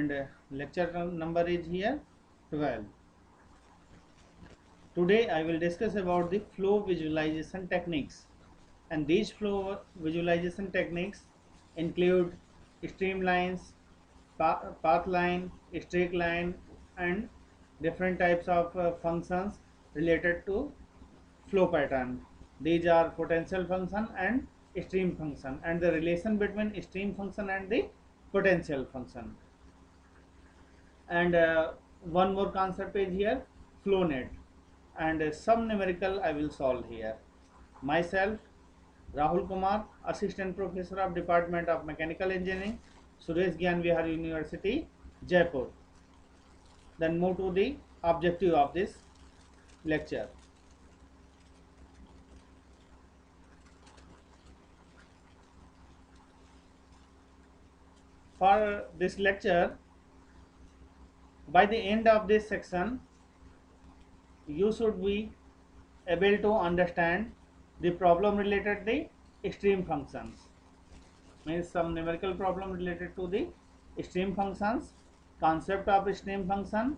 and lecture number is here 12. Today I will discuss about the flow visualization techniques, and these flow visualization techniques include streamlines, path line, streak line, and different types of functions related to flow pattern. These are potential function and stream function, and the relation between stream function and the potential function. And one more concept is here, flow net, and some numerical I will solve here. Myself, Rahul Kumar, Assistant Professor of Department of Mechanical Engineering, Suresh Gyan Vihar University, Jaipur. Then move to the objective of this lecture. For this lecture, by the end of this section, you should be able to understand the problem related to the stream functions, means some numerical problem related to the stream functions, concept of stream function,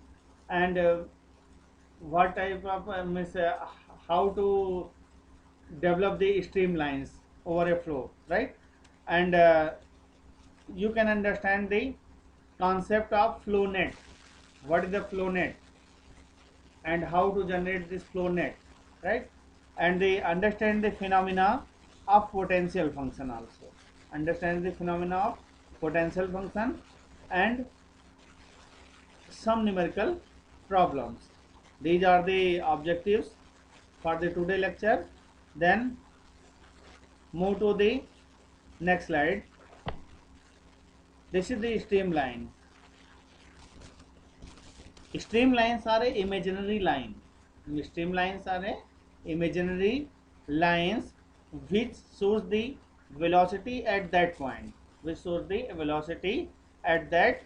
and what type of how to develop the streamlines over a flow, right? And you can understand the concept of flow net. What is the flow net and how to generate this flow net, right? And they understand the phenomena of potential function also. Understand the phenomena of potential function and some numerical problems. These are the objectives for the today lecture. Then move to the next slide. This is the streamline. Streamlines are a imaginary line. Streamlines are a imaginary lines which shows the velocity at that point. Which shows the velocity at that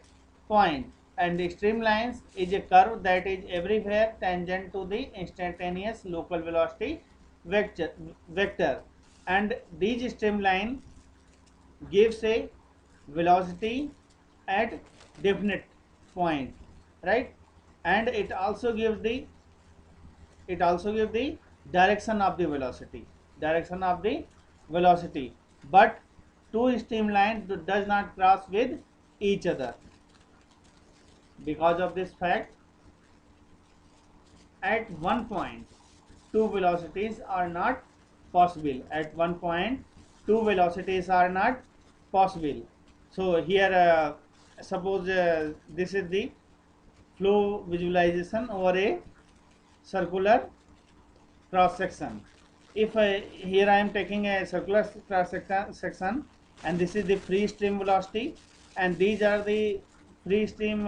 point. And the streamlines is a curve that is everywhere tangent to the instantaneous local velocity vector. And these streamline gives a velocity at definite point, right? And it also gives the direction of the velocity, but two streamlines does not cross with each other. Because of this fact, at one point two velocities are not possible. So here suppose this is the flow visualization over a circular cross section. If here I am taking a circular cross section, and this is the free stream velocity, and these are the free stream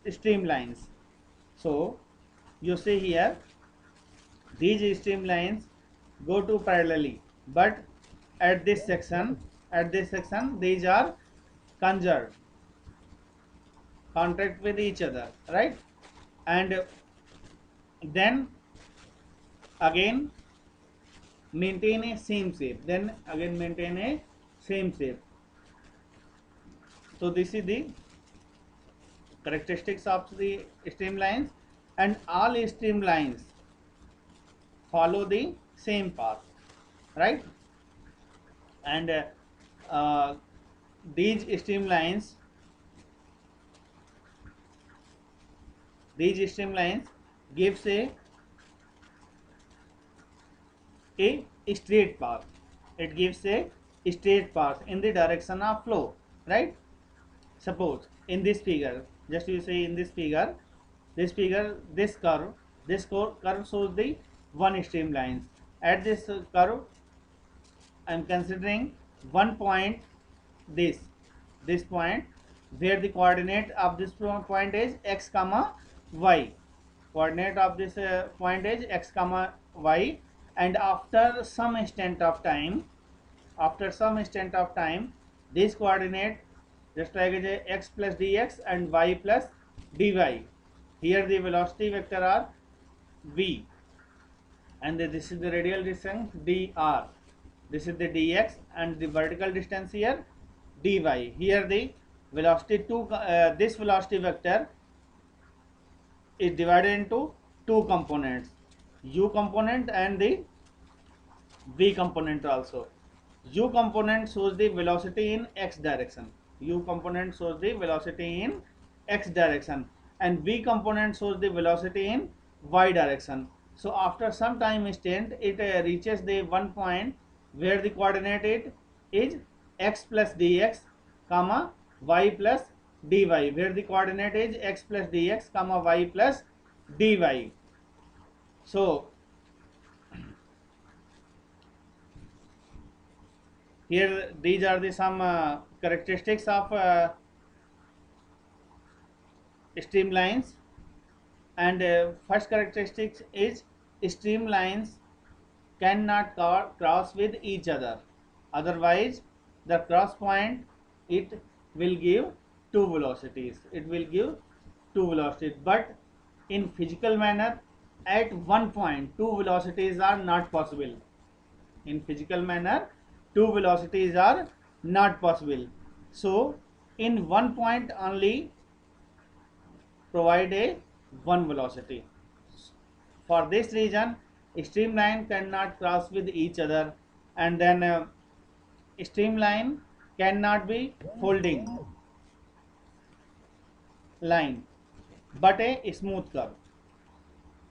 streamlines. So you see here these streamlines go to parallelly, but at this section these are conserved, contact with each other, right? And then again maintain a same shape, So this is the characteristics of the streamlines, and all streamlines follow the same path, right? And these streamlines gives a straight path. It gives a straight path in the direction of flow, right? Suppose in this figure, just you say in this curve shows the one streamlines. At this curve I am considering one point, this point, where the coordinate of this point is x comma y. Coordinate of this point is x comma y, and after some instant of time this coordinate just like x plus dx and y plus dy. Here the velocity vector are v, and this is the radial distance dr. This is the dx, and the vertical distance here dy. Here the velocity this velocity vector is divided into two components, u component and the v component also. U component shows the velocity in x direction. U component shows the velocity in x direction, and v component shows the velocity in y direction. So after some time instant, it reaches the one point where the coordinate is x plus dx, comma y plus dy, where the coordinate is x plus dx, comma y plus dy. So here these are the some characteristics of streamlines, and first characteristic is streamlines cannot cross with each other, otherwise the cross point it will give two velocities, but in physical manner at one point two velocities are not possible. In physical manner two velocities are not possible, so in one point only provide a one velocity. For this reason, streamline cannot cross with each other, and then streamline cannot be folding line, but a smooth curve.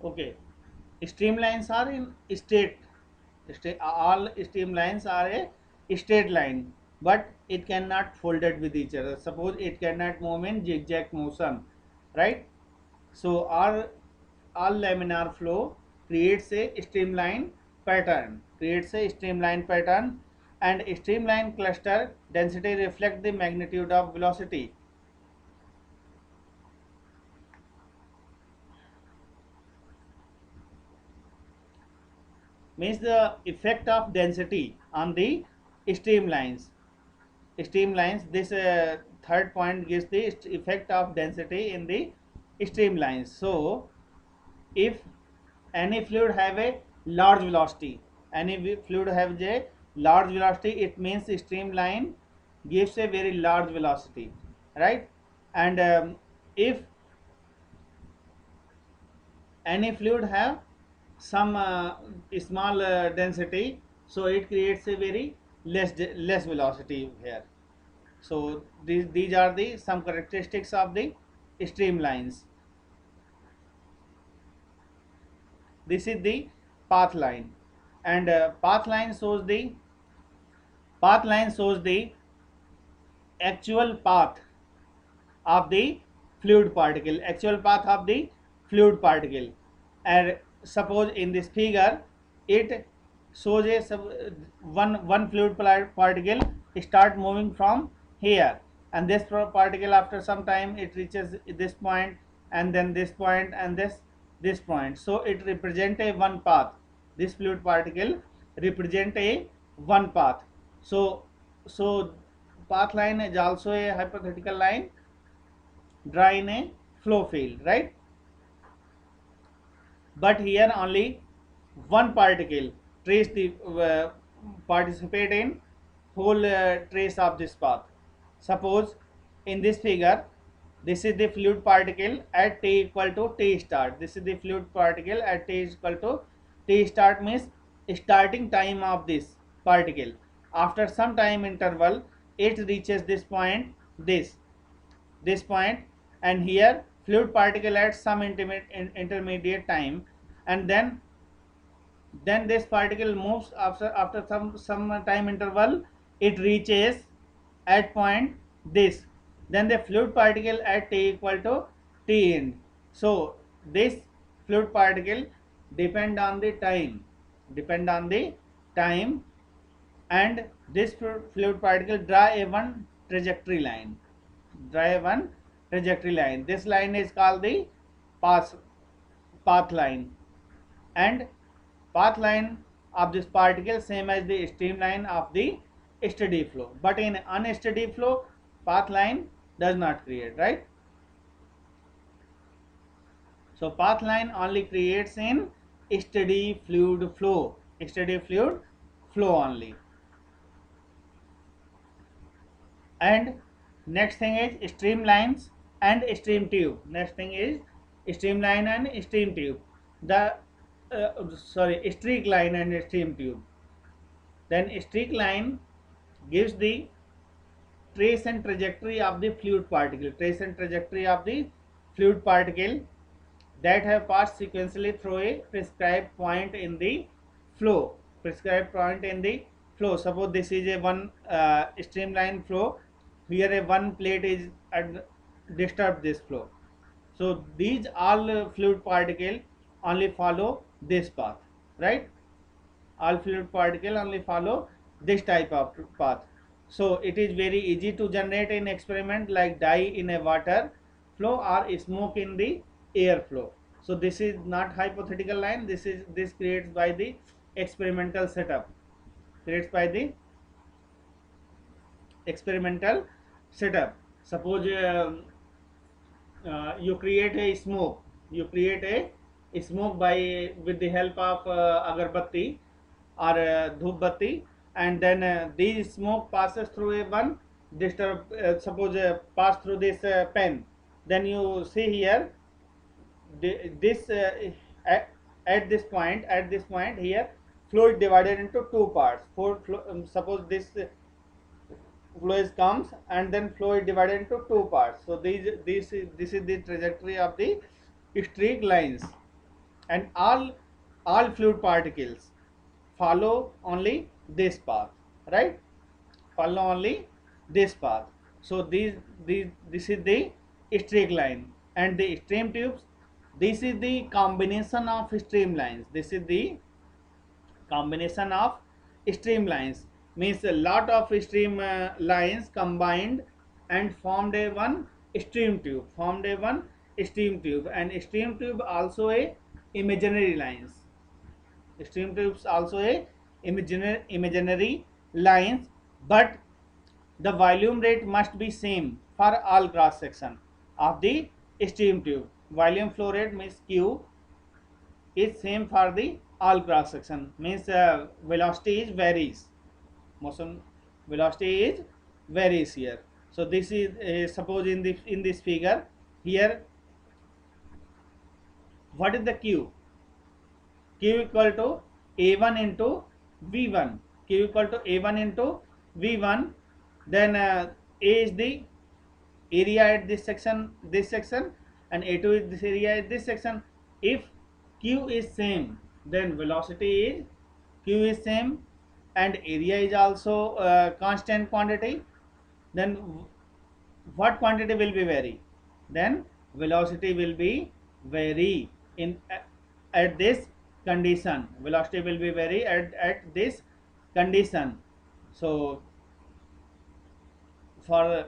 Okay, streamlines are in all streamlines are a straight line, but it cannot folded with each other. Suppose it cannot move in zigzag motion, right? So all laminar flow creates a streamline pattern, and streamline cluster density reflect the magnitude of velocity. Means the effect of density on the streamlines. This third point gives the effect of density in the streamlines. So if any fluid have a large velocity, it means streamline gives a very large velocity, right? And if any fluid have some small density, so it creates a very less velocity here. So these are the some characteristics of the streamlines. This is the path line, and path line shows the actual path of the fluid particle. And suppose in this figure it shows a one fluid particle start moving from here, and this particle after some time it reaches this point, and then this point, and this point. So it represent a one path. This fluid particle represent a one path. So path line is also a hypothetical line drawn in a flow field, right? But here only one particle trace the participate in whole trace of this path. Suppose in this figure, this is the fluid particle at t equal to t start. This is the fluid particle at t is equal to t start, means starting time of this particle. After some time interval, it reaches this point, this point, and here fluid particle at some intermediate time, and then this particle moves after some time interval, it reaches at point this, then the fluid particle at t equal to t end. So this fluid particle depend on the time, and this fluid particle draw a one trajectory line. This line is called the path line, and path line of this particle same as the streamline of the steady flow, but in unsteady flow path line does not create, right? So path line only creates in steady fluid flow only. And Next thing is streamlines and stream tube. Next thing is streamline and stream tube. The streak line and stream tube. Then streak line gives the trace and trajectory of the fluid particle. Trace and trajectory of the fluid particle that have passed sequentially through a prescribed point in the flow. Prescribed point in the flow. Suppose this is a one streamline flow. Here a one plate is disturb this flow. So these all fluid particle only follow this path, right? All fluid particle only follow this type of path. So it is very easy to generate an experiment like dye in a water flow or smoke in the air flow. So this is not hypothetical line. This creates by the experimental setup. Creates by the experimental setup. Suppose you create a smoke. You create a smoke by with the help of agarbatti or dhoop batti, and then these smoke passes through a one disturb. Suppose pass through this pen. Then you see here this at this point here fluid divided into two parts. Suppose this fluid comes and then fluid divided into two parts. So this is the trajectory of the streak lines, and all fluid particles follow only this path, right? Follow only this path. So this is the streak line, and the stream tubes. This is the combination of streamlines. This is the combination of streamlines, means a lot of stream lines combined and formed a one stream tube. And stream tube also a imaginary lines. Stream tubes also a imaginary lines, but the volume rate must be same for all cross section of the stream tube. Volume flow rate means Q is same for the all cross section, means velocity is varies. Motion velocity is varies here. So this is suppose in this figure here, what is the Q? Q equal to A1 into V1. Q equal to A1 into V1. Then A is the area at this section, and A2 is this area at this section. If Q is same, then velocity is Q is same, and area is also constant quantity. Then what quantity will be vary? Then velocity will be vary in at this condition. Velocity will be vary at this condition. So for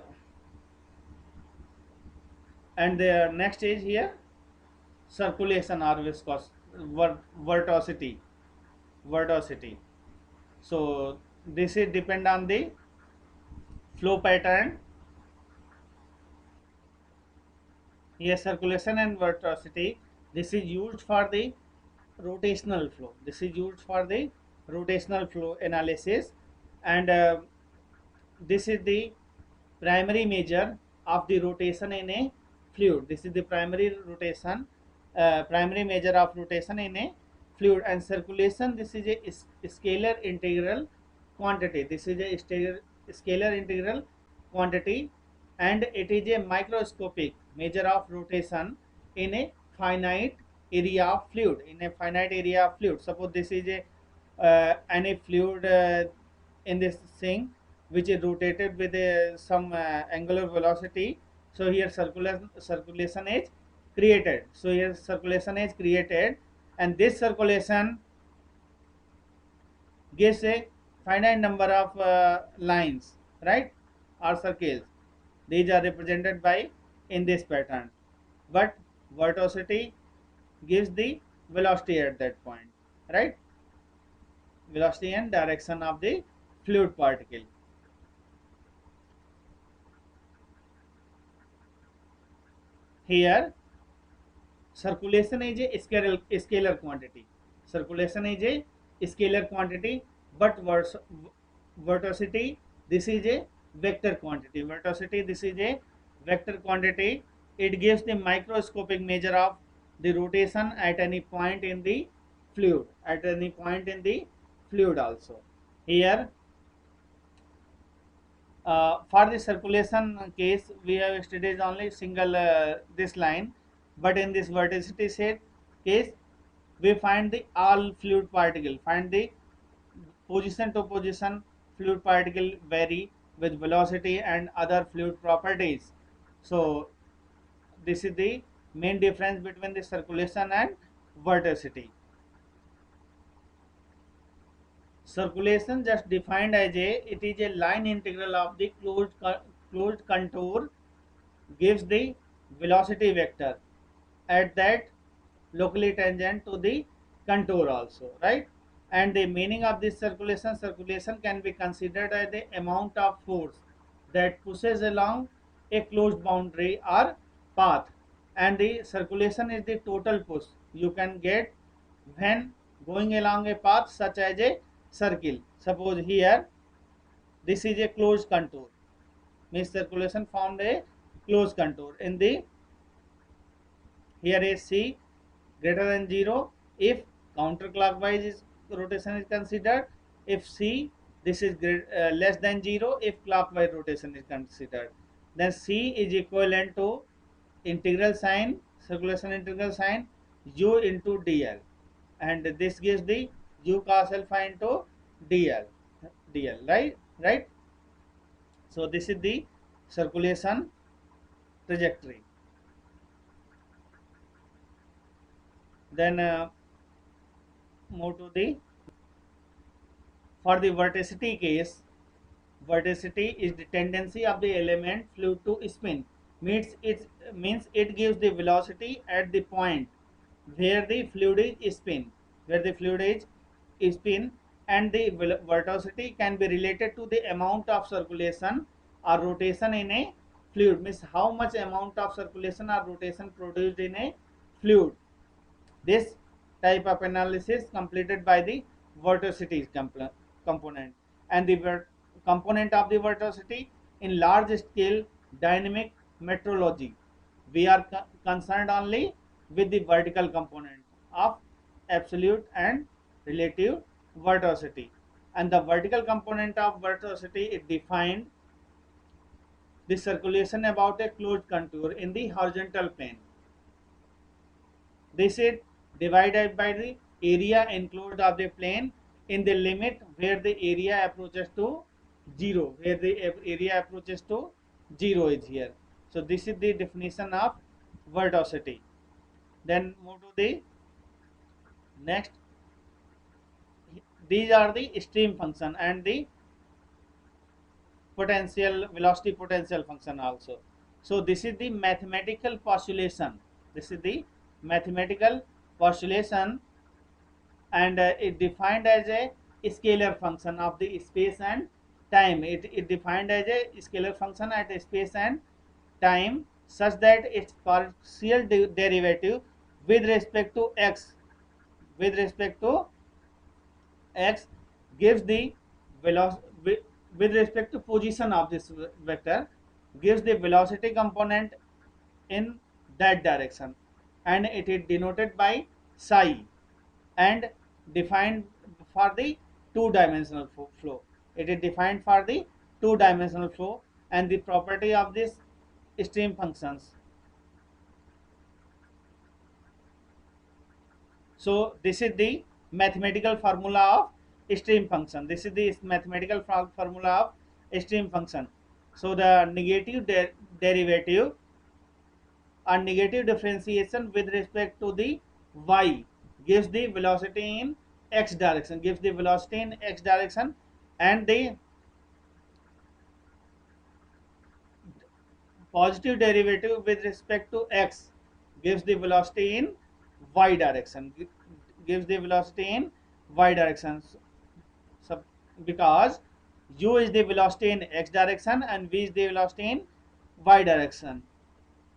and the next is here circulation or viscosity, vorticity. So this is depend on the flow pattern. Here circulation and vorticity, this is used for the rotational flow. This is used for the rotational flow analysis, and this is the primary measure of the rotation in a fluid. This is the primary measure of rotation in a fluid. And circulation, this is a scalar integral quantity. This is a scalar integral quantity, and it is a microscopic measure of rotation in a finite area of fluid. Suppose this is a any fluid in this thing which is rotated with some angular velocity. So here circulation is created. And this circulation gives a finite number of lines, right, or circles. These are represented by in this pattern, but vorticity gives the velocity at that point, right? Velocity and direction of the fluid particle. Here circulation is a scalar quantity. But vorticity, this is a vector quantity. Vorticity, this is a vector quantity. It gives the microscopic measure of the rotation at any point in the fluid, at any point in the fluid also. Here, for the circulation case, we have studied only single this line, but in this vorticity set case, we find the all fluid particle, find the position to position fluid particle vary with velocity and other fluid properties. So this is the main difference between the circulation and vorticity. Circulation just defined as it is a line integral of the closed contour gives the velocity vector at that locally tangent to the contour also, right? And the meaning of this circulation can be considered as the amount of force that pushes along a closed boundary or path, and the circulation is the total push you can get when going along a path such as a circle. Suppose here this is a closed contour, means circulation formed a closed contour in the, here is C greater than 0 if counterclockwise is rotation is considered, if C this is less than 0 if clockwise rotation is considered. Then C is equivalent to integral sign, circulation integral sign u into dl, and this gives the u cos alpha into dl, right. So this is the circulation trajectory. Then move to the, for the vorticity case, vorticity is the tendency of the element fluid to spin. Means it gives the velocity at the point where the fluid is spin, where the fluid is spin, and the vorticity can be related to the amount of circulation or rotation in a fluid. Means how much amount of circulation or rotation produced in a fluid. This type of analysis completed by the vorticity component, and the component of the vorticity in large scale dynamic metrology. We are concerned only with the vertical component of absolute and relative vorticity, and the vertical component of vorticity is defined the circulation about a closed contour in the horizontal plane. This is divided by the area enclosed of the plane in the limit where the area approaches to 0, where the area approaches to 0 is here. So this is the definition of vorticity. Then move to the next. These are the stream function and the potential velocity potential function also. So this is the mathematical postulation. This is the mathematical postulation, and it defined as a scalar function of the space and time. It defined as a scalar function at space and time such that its partial derivative with respect to x, with respect to x gives the velocity with respect to position of this vector, gives the velocity component in that direction, and it is denoted by psi and defined for the two-dimensional flow. It is defined for the two-dimensional flow, and the property of this stream functions. So this is the mathematical formula of stream function. This is the mathematical formula of stream function. So the negative derivative or negative differentiation with respect to the y gives the velocity in x direction, gives the velocity in x direction, and the positive derivative with respect to x gives the velocity in y direction, gives the velocity in y direction. So because u is the velocity in x direction and v is the velocity in y direction,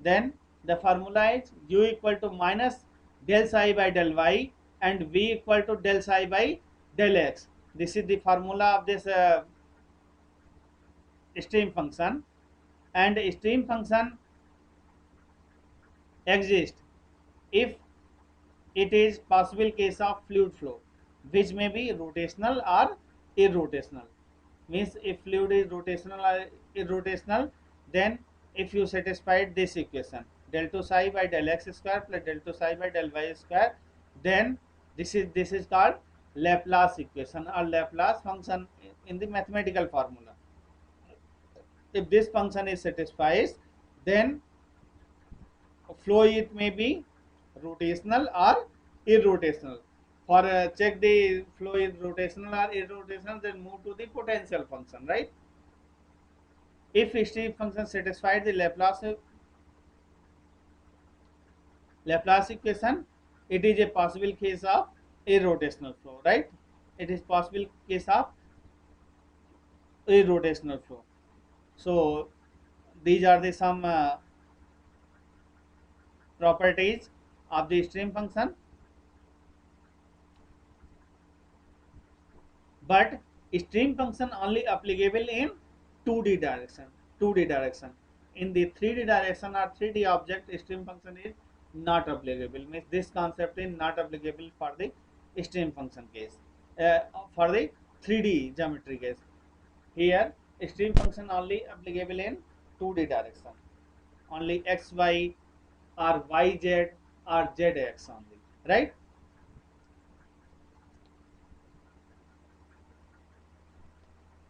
then the formula is u equal to minus del psi by del y and v equal to del psi by del x. This is the formula of this stream function, and stream function exists if it is possible case of fluid flow which may be rotational or irrotational. Means if fluid is rotational or irrotational, then if you satisfied this equation del 2 psi by del x square plus del 2 psi by del y square, then this is called Laplace equation or Laplace function in the mathematical formula. If this function is satisfied, then flow it may be rotational or irrotational. For check the flow is rotational or irrotational, then move to the potential function, right? If stream function satisfied the Laplace equation, it is a possible case of irrotational flow, right? It is possible case of irrotational flow. So these are the some properties of the stream function. But stream function only applicable in 2D direction. 2D direction. In the 3D direction or 3D object, stream function is not applicable. Means this concept is not applicable for the stream function case. For the 3D geometry case, here stream function only applicable in 2D direction. Only x, y, or y, z, or z x only, right?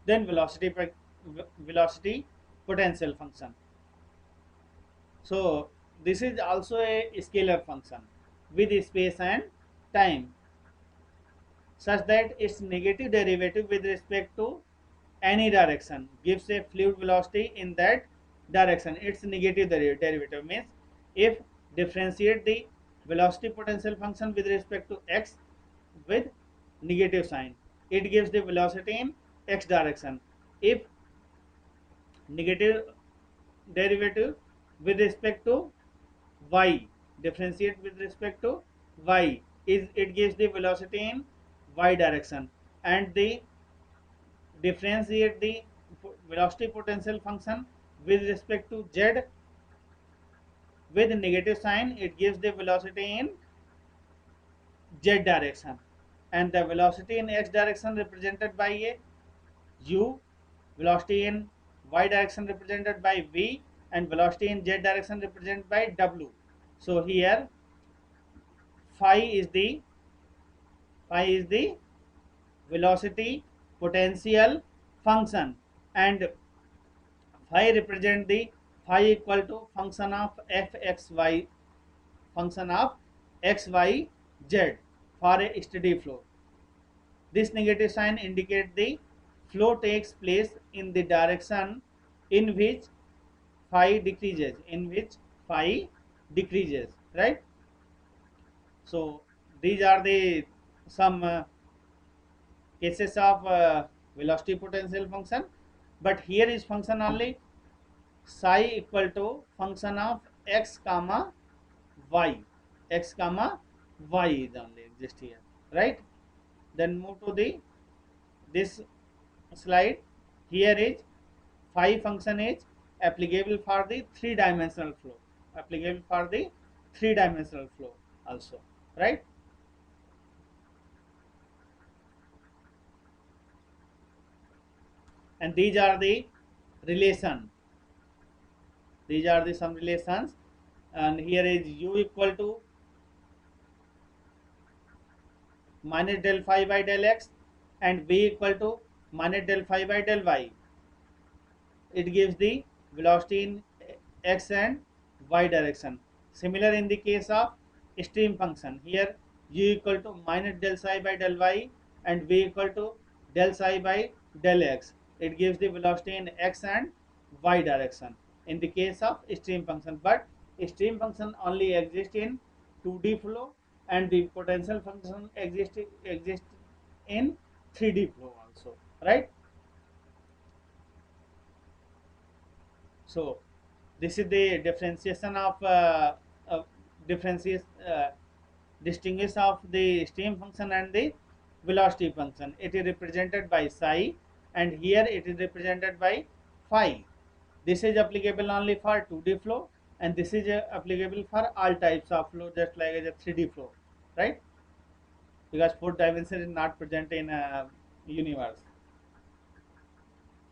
Then velocity potential function. So this is also a scalar function with space and time, such that its negative derivative with respect to any direction gives a fluid velocity in that direction. Its negative derivative means if differentiate the velocity potential function with respect to x with negative sign, it gives the velocity in x direction. If negative derivative with respect to y, differentiate with respect to y, is it gives the velocity in y direction, and the differentiate the velocity potential function with respect to z with negative sign, it gives the velocity in z direction, and the velocity in x direction represented by a u, velocity in y direction represented by v, and velocity in z direction represented by w. So here phi is the velocity potential function, and phi represent the phi equal to function of fxy, function of xy z for a steady flow. This negative sign indicates the flow takes place in the direction in which phi decreases, right? So these are the some cases of velocity potential function, but here is function only psi equal to function of x comma y, is only exist here, right? Then move to the this slide. Here is phi function is applicable for the three-dimensional flow, also, right? And these are the relation, some relations, and here is u equal to minus del phi by del x and v equal to minus del phi by del y. It gives the velocity in x and y direction. Similar in the case of stream function, here u equal to minus del psi by del y and v equal to del psi by del x. It gives the velocity in x and y direction in the case of stream function, but stream function only exists in 2D flow, and the potential function exists in 3D flow also, right? So this is the differentiation of distinguish of the stream function and the velocity function. It is represented by psi, and here it is represented by phi. This is applicable only for 2D flow, and this is applicable for all types of flow, just like as a 3D flow, right? Because fourth dimension is not present in universe.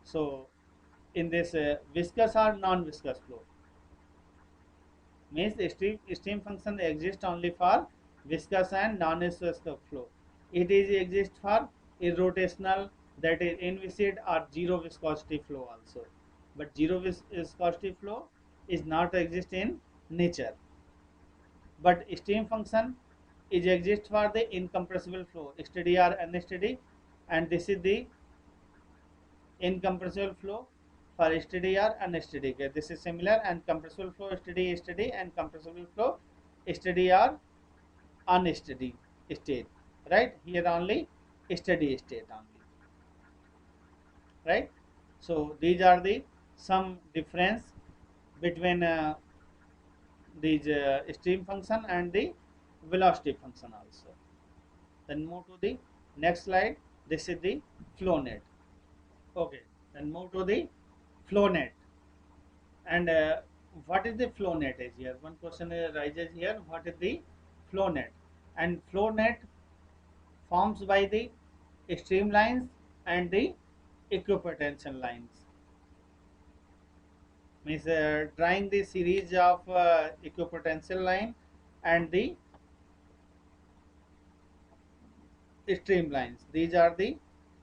So in this viscous or non-viscous flow, means the stream function exists only for viscous and non-viscous flow. It is exist for irrotational, that is inviscid or zero viscosity flow also. But zero viscosity flow is not exist in nature. But stream function is exist for the incompressible flow, steady or unsteady, and this is the incompressible flow for steady or unsteady. Okay, this is similar, and compressible flow steady, and compressible flow steady or unsteady state. Right here only steady state only. Right. So these are the some difference between these stream function and the velocity function also. Then move to the next slide. This is the flow net. Okay. Then move to the flow net. And what is the flow net is here? One question arises here. What is the flow net? And flow net forms by the streamlines and the equipotential lines. Means drawing the series of equipotential line and the streamlines. These are the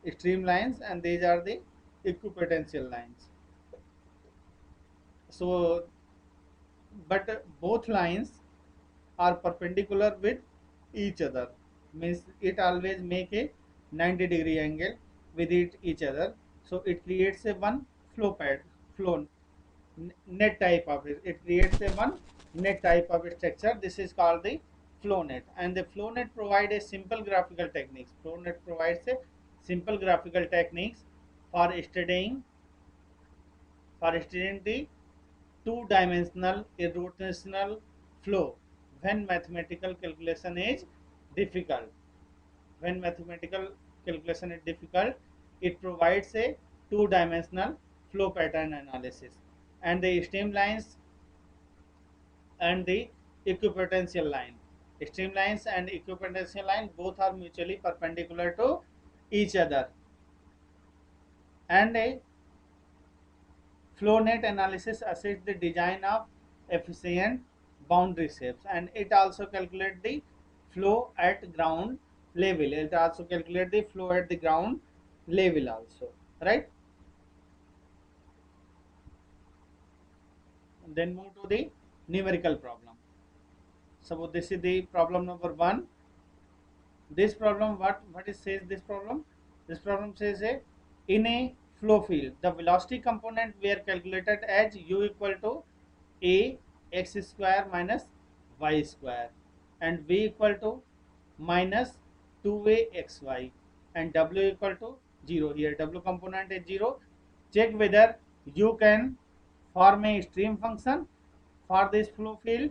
streamlines and these are the equipotential lines. So, but both lines are perpendicular with each other, means it always make a 90-degree angle with each other, so it creates a one flow net type of it. It creates a one net type of structure. This is called the flow net, and the flow net provide a simple graphical techniques. Flow net provides a simple graphical techniques for studying the two-dimensional irrotational flow when mathematical calculation is difficult. When mathematical calculation is difficult, it provides a two-dimensional flow pattern analysis, and the streamlines and the equipotential line. Streamlines and equipotential line both are mutually perpendicular to each other, and a flow net analysis assists the design of efficient boundary shapes, and it also calculates the flow at ground level. It also calculates the flow at the ground level also, right? Then move to the numerical problem. So this is the problem number 1. This problem, what it says, this problem? This problem says in a flow field, the velocity component were calculated as u equal to a x square minus y square, and v equal to minus 2a xy, and w equal to 0. Here w component is 0. Check whether you can form a stream function for this flow field.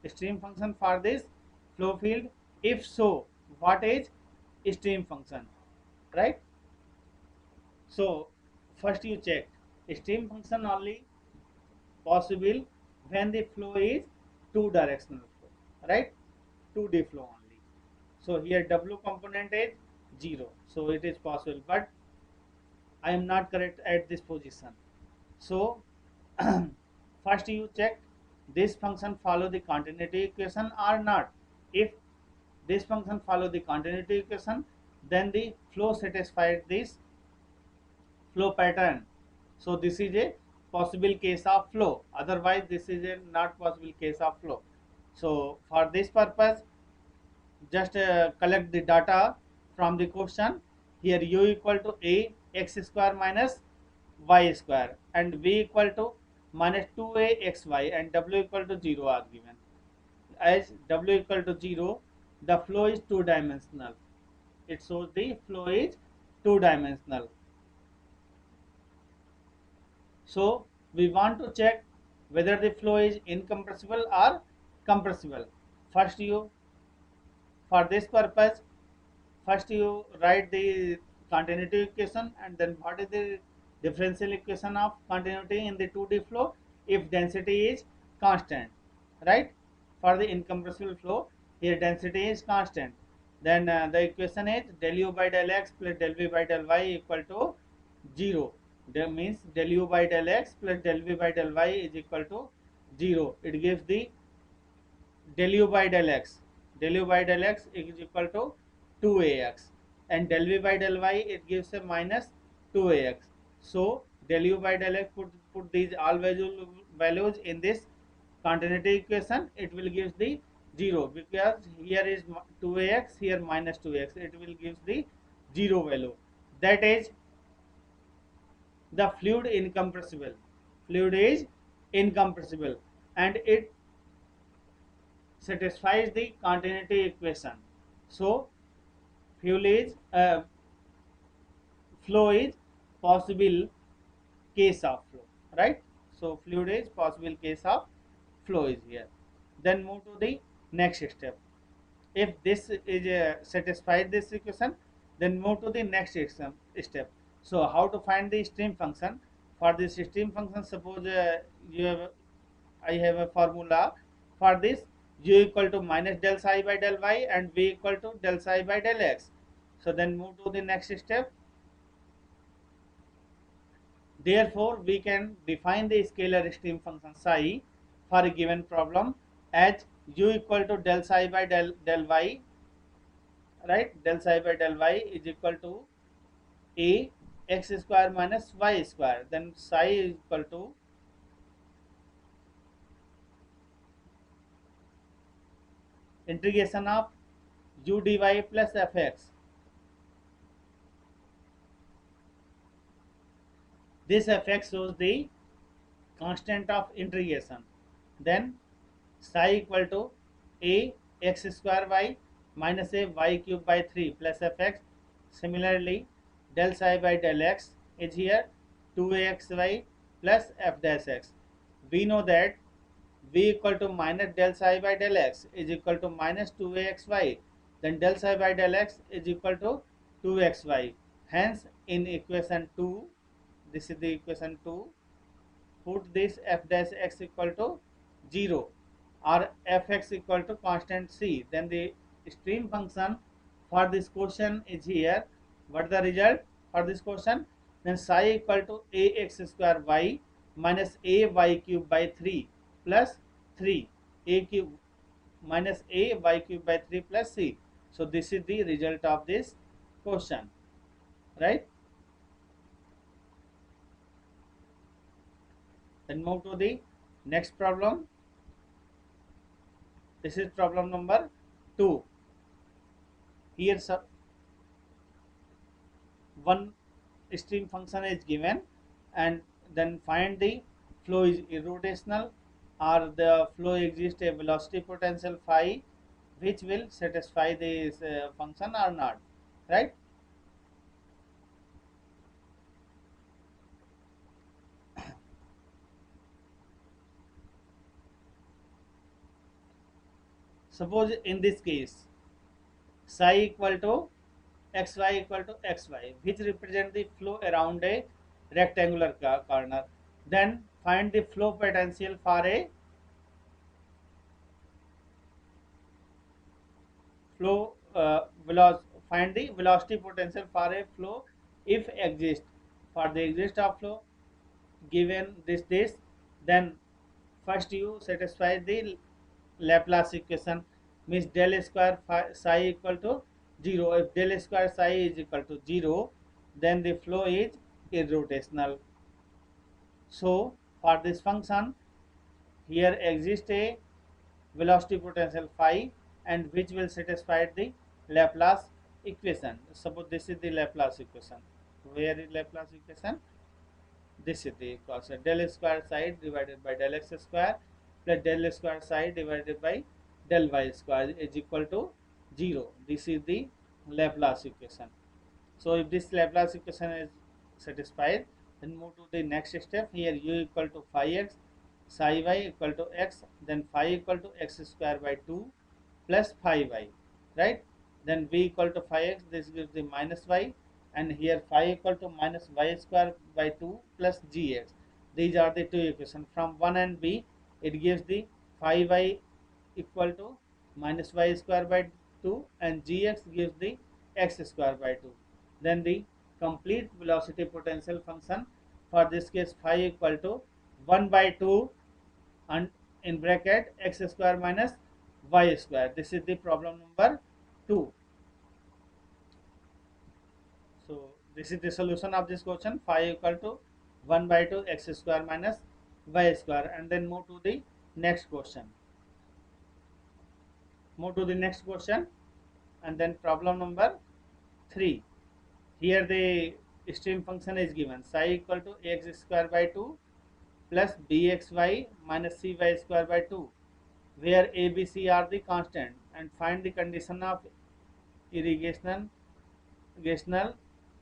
Stream function for this flow field. If so, what is stream function, right? So first you check stream function only possible when the flow is two directional flow, right? 2D flow only. So here w component is 0, so it is possible, but I am not correct at this position. So first you check this function follow the continuity equation or not. If this function follow the continuity equation, then the flow satisfied this flow pattern. So this is a possible case of flow, otherwise this is a not possible case of flow. So for this purpose, just collect the data from the question. Here u equal to a x square minus y square, and v equal to minus 2a xy, and w equal to 0 are given. As w equal to 0, the flow is two dimensional. It shows the flow is two dimensional. So we want to check whether the flow is incompressible or compressible. For this purpose, first you write the continuity equation. And then what is the differential equation of continuity in the 2D flow? If density is constant, right? For the incompressible flow, here density is constant, then the equation is del u by del x plus del v by del y equal to 0. That means del u by del x plus del v by del y is equal to 0. It gives the del u by del x. Del u by del x is equal to 2ax, and del v by del y it gives a minus 2ax. So del u by del x, put these all values in this continuity equation. It will give the 0, because here is 2ax, here minus 2x. It will give the 0 value. That is the fluid incompressible. Fluid is incompressible, and it satisfies the continuity equation. So fuel is flow is possible case of flow, right? So fluid is possible case of flow is here. Then move to the next step. If this is satisfied this equation, then move to the next step. So how to find the stream function? For this stream function, suppose I have a formula for this: u equal to minus del psi by del y and v equal to del psi by del x. So then move to the next step. Therefore, we can define the scalar stream function psi for a given problem as u equal to del psi by del y, right? Del psi by del y is equal to a x square minus y square. Then psi is equal to integration of u dy plus fx. This fx shows the constant of integration. Then psi equal to a x square y minus a y cube by 3 plus fx. Similarly, del psi by del x is here 2axy plus f dash x. We know that v equal to minus del psi by del x is equal to minus 2axy. Then del psi by del x is equal to 2xy. Hence, in equation 2, this is the equation 2, put this f dash x equal to 0 or fx equal to constant c. Then the stream function for this question is here. What is the result for this question? Then psi equal to ax square y minus a y cube by 3 plus 3 a cube minus a y cube by 3 plus c. So this is the result of this question, right? Then move to the next problem. This is problem number 2. Here one stream function is given, and then find the flow is irrotational or the flow exists a velocity potential phi which will satisfy this function or not, right? Suppose in this case psi equal to xy equal to xy, which represent the flow around a rectangular corner. Then find the flow potential for a flow find the velocity potential for a flow if exist. For the exist of flow given this, then first you satisfy the Laplace equation, means del square psi equal to 0. If del square psi is equal to 0, then the flow is irrotational. So for this function, here exists a velocity potential phi, and which will satisfy the Laplace equation. Suppose this is the Laplace equation. Where is Laplace equation? This is the equation: del square psi divided by del x square plus del square psi divided by del y square is equal to 0. This is the Laplace equation. So if this Laplace equation is satisfied, then move to the next step. Here u equal to phi x, psi y equal to x, then phi equal to x square by 2 plus phi y, right? Then v equal to phi x, this gives the minus y, and here phi equal to minus y square by 2 plus gx. These are the two equations. From 1 and b, it gives the phi y equal to minus y square by 2 and gx gives the x square by 2. Then the complete velocity potential function for this case phi equal to 1 by 2 and in bracket x square minus y square. This is the problem number 2. So this is the solution of this question. Phi equal to 1 by 2 x square minus y square. And then move to the next question. Move to the next question. And then problem number 3. Here the stream function is given. Psi equal to ax square by 2 plus bxy minus cy square by 2, where a, b, c are the constant, and find the condition of irrigational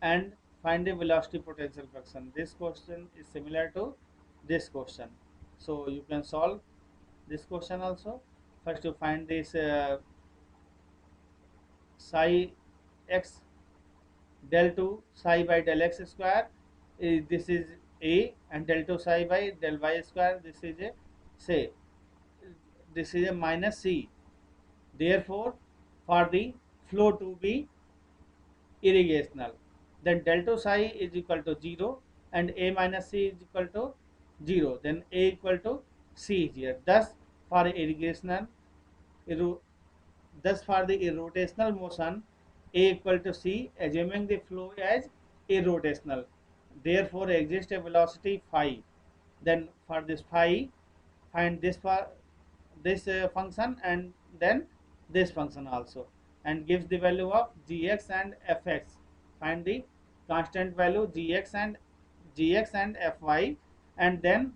and find the velocity potential function. This question is similar to this question, so you can solve this question also. First you find this psi x del 2 psi by del x square, this is a, and del 2 psi by del y square, this is a, say this is a minus c. Therefore, for the flow to be irrigational, then del 2 psi is equal to 0 and a minus c is equal to 0. Then a equal to c is here. Thus, for irrigational, thus for the irrotational motion, a equal to c, assuming the flow as irrotational. Therefore, exists a velocity phi. Then for this phi, find this for this function and then this function also, and gives the value of gx and fx. Find the constant value gx and fy, and then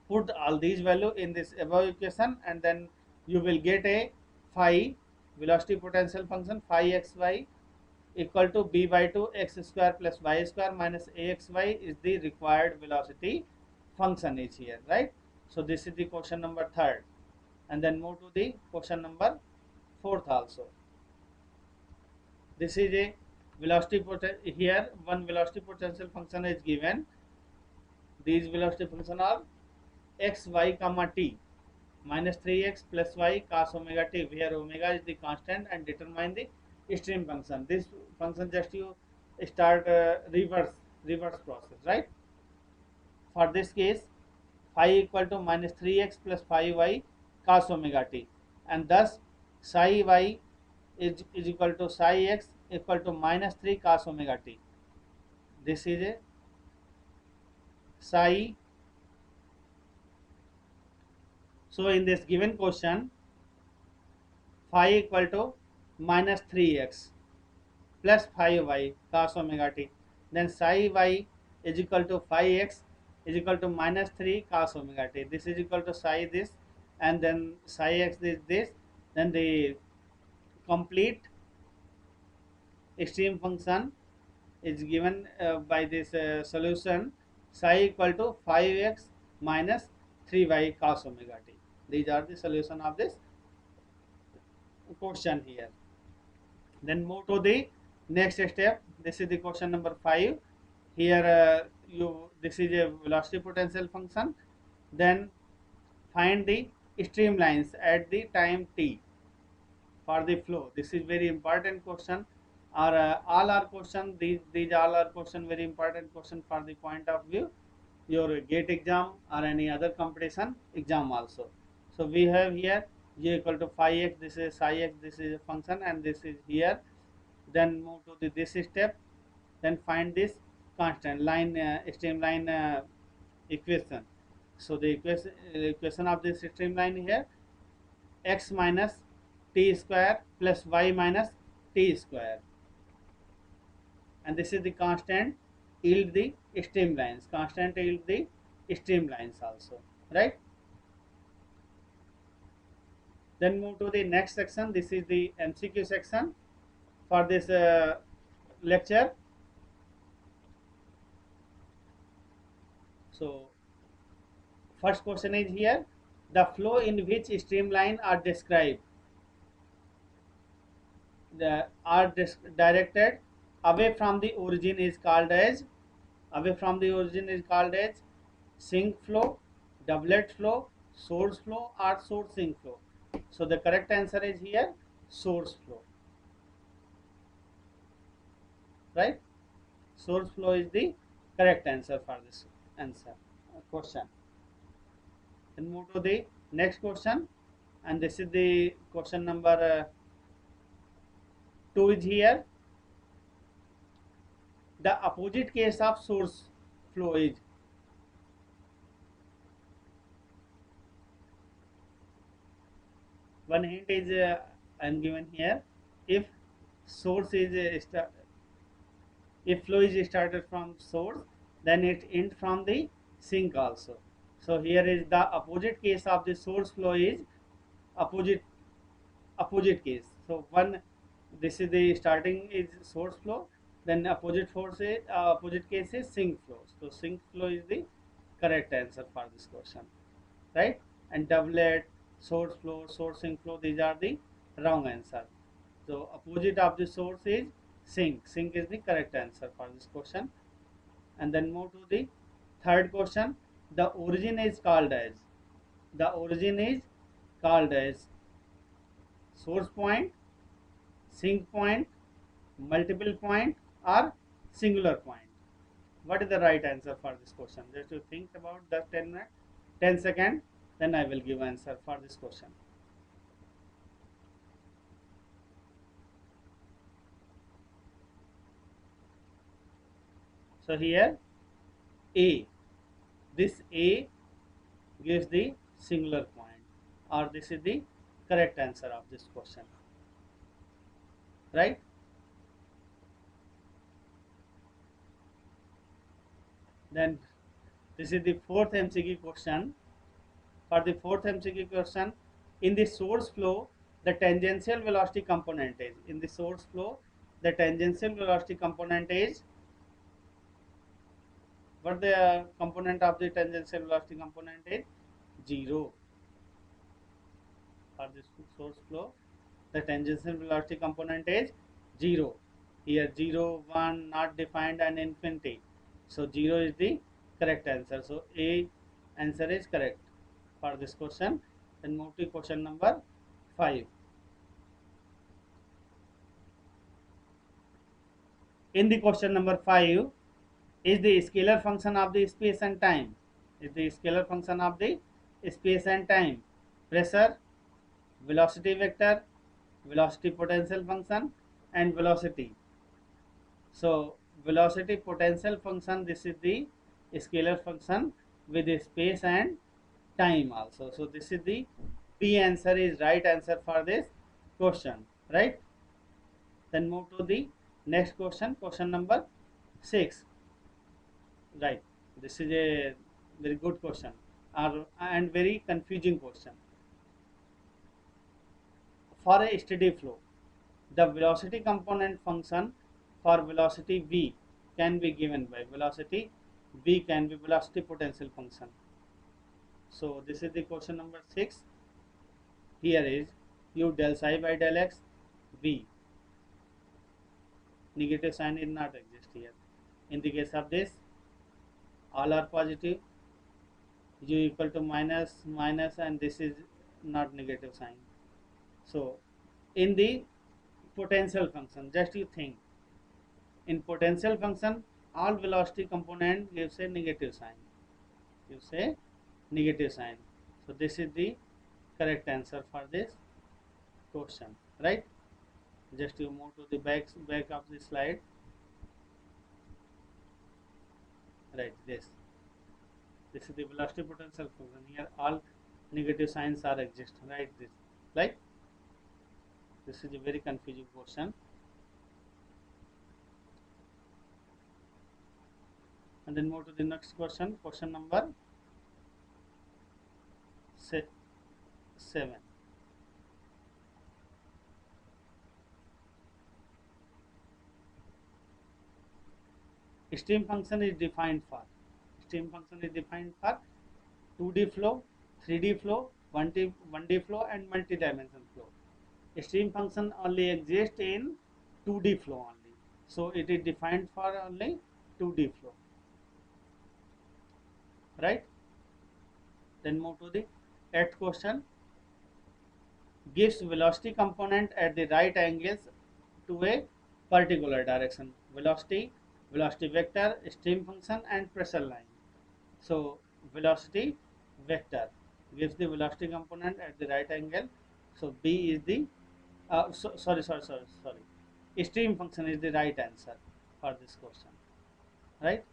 put all these value in this above equation, and then you will get a phi velocity potential function phi xy equal to b by 2 x square plus y square minus axy is the required velocity function is here, right? So this is the question number 3rd. And then move to the question number 4th also. This is a velocity potential. Here one velocity potential function is given. These velocity function are x, y, comma t, minus 3x plus y cos omega t, where omega is the constant, and determine the stream function. This function just you start reverse process, right? For this case, phi equal to minus 3x plus phi y cos omega t, and thus psi y is equal to psi x equal to minus 3 cos omega t. This is a psi. So in this given question, phi equal to minus 3x plus phi y cos omega t, then psi y is equal to phi x is equal to minus 3 cos omega t. This is equal to psi this, and then psi x is this. Then the complete stream function is given by this solution psi equal to 5x minus 3y cos omega t. These are the solution of this question here. Then move to the next step. This is the question number 5. Here this is a velocity potential function. Then find the streamlines at the time t for the flow. This is very important question. Or all are question, these all are question, very important question for the point of view your GATE exam or any other competition exam also. So we have here j equal to phi x, this is psi x, this is a function, and this is here. Then move to this step. Then find this constant line streamline equation. So the equation of this streamline here, x minus t square plus y minus t square, and this is the constant yield the streamlines, constant yield the streamlines also, right? Then move to the next section. This is the MCQ section for this lecture. So first question is here, the flow in which streamline are described, directed away from the origin is called as sink flow, doublet flow, source flow, or source sink flow. So the correct answer is here source flow, right? Source flow is the correct answer for this question. Then move to the next question, and this is the question number 2 is here. The opposite case of source flow is, one hint is I am given here. If source is if flow is started from source, then it ends from the sink also. So here is the opposite case of the source flow is opposite case. So one, this is the starting is source flow, then opposite case is sink flow. So sink flow is the correct answer for this question, right? And doublet, source flow, source sink flow, these are the wrong answer. So opposite of the source is sink. Sink is the correct answer for this question. And then move to the third question. The origin is called as, source point, sink point, multiple point, or singular point. What is the right answer for this question? Just to think about the 10 minutes, 10 seconds, then I will give answer for this question. So here A, this A gives the singular point, or this is the correct answer of this question, right? Then this is the fourth MCQ question. For the fourth MCQ question, in the source flow, the tangential velocity component is, what the component of the tangential velocity component is? 0. For this source flow, the tangential velocity component is 0. Here 0, 1, not defined, and infinity. So 0 is the correct answer. So A answer is correct for this question. Then move to question number 5. In the question number 5, is the scalar function of the space and time. Pressure, velocity vector, velocity potential function, and velocity. So velocity potential function, this is the scalar function with the space and time also. So this is the B answer is right answer for this question, right? Then move to the next question, question number 6. Right, this is a very good question and very confusing question. For a steady flow, the velocity component function for velocity v can be given by velocity potential function. So this is the question number 6. Here is u del psi by del x v. Negative sign is not exist here. In the case of this, all are positive, u equal to minus, and this is not negative sign. So in the potential function, just you think, in potential function, all velocity component gives a negative sign. So this is the correct answer for this question, right? Just you move to the back of the slide, right? This is the velocity potential function. Here all negative signs are exist, right? This is a very confusing question. And then move to the next question, question number 7. Stream function is defined for 2D flow, 3D flow, 1D flow, and multi-dimensional flow. Stream function only exists in 2D flow only. So it is defined for only 2D flow, right? Then move to the eighth question. Gives velocity component at the right angles to a particular direction. Velocity, velocity vector, stream function and pressure line. So velocity vector gives the velocity component at the right angle. So B is the sorry. Stream function is the right answer for this question, right?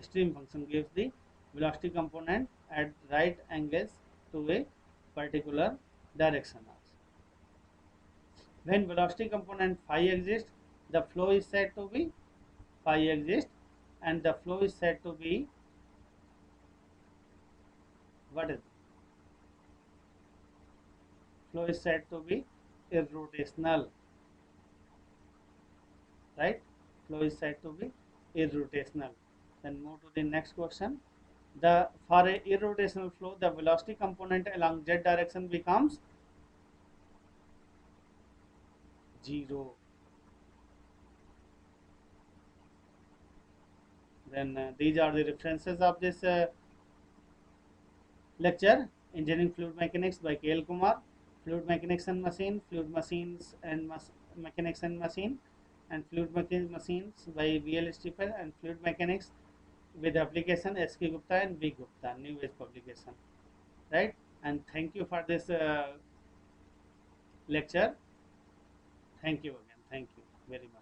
Stream function gives the velocity component at right angles to a particular direction. When velocity component phi exists, the flow is said to be phi exists, and the flow is said to be what is flow is said to be irrotational, right? Flow is said to be irrotational. Then move to the next question. The for a irrotational flow, the velocity component along z direction becomes 0. Then these are the references of this lecture. Engineering Fluid Mechanics by KL Kumar, Fluid Mechanics and Machine, Fluid Machines and Mechanics and Machine, and Fluid Machines by VL Stephen, and Fluid Mechanics with application SK Gupta and V Gupta, new age publication, right? And thank you for this lecture. Thank you again. Thank you very much.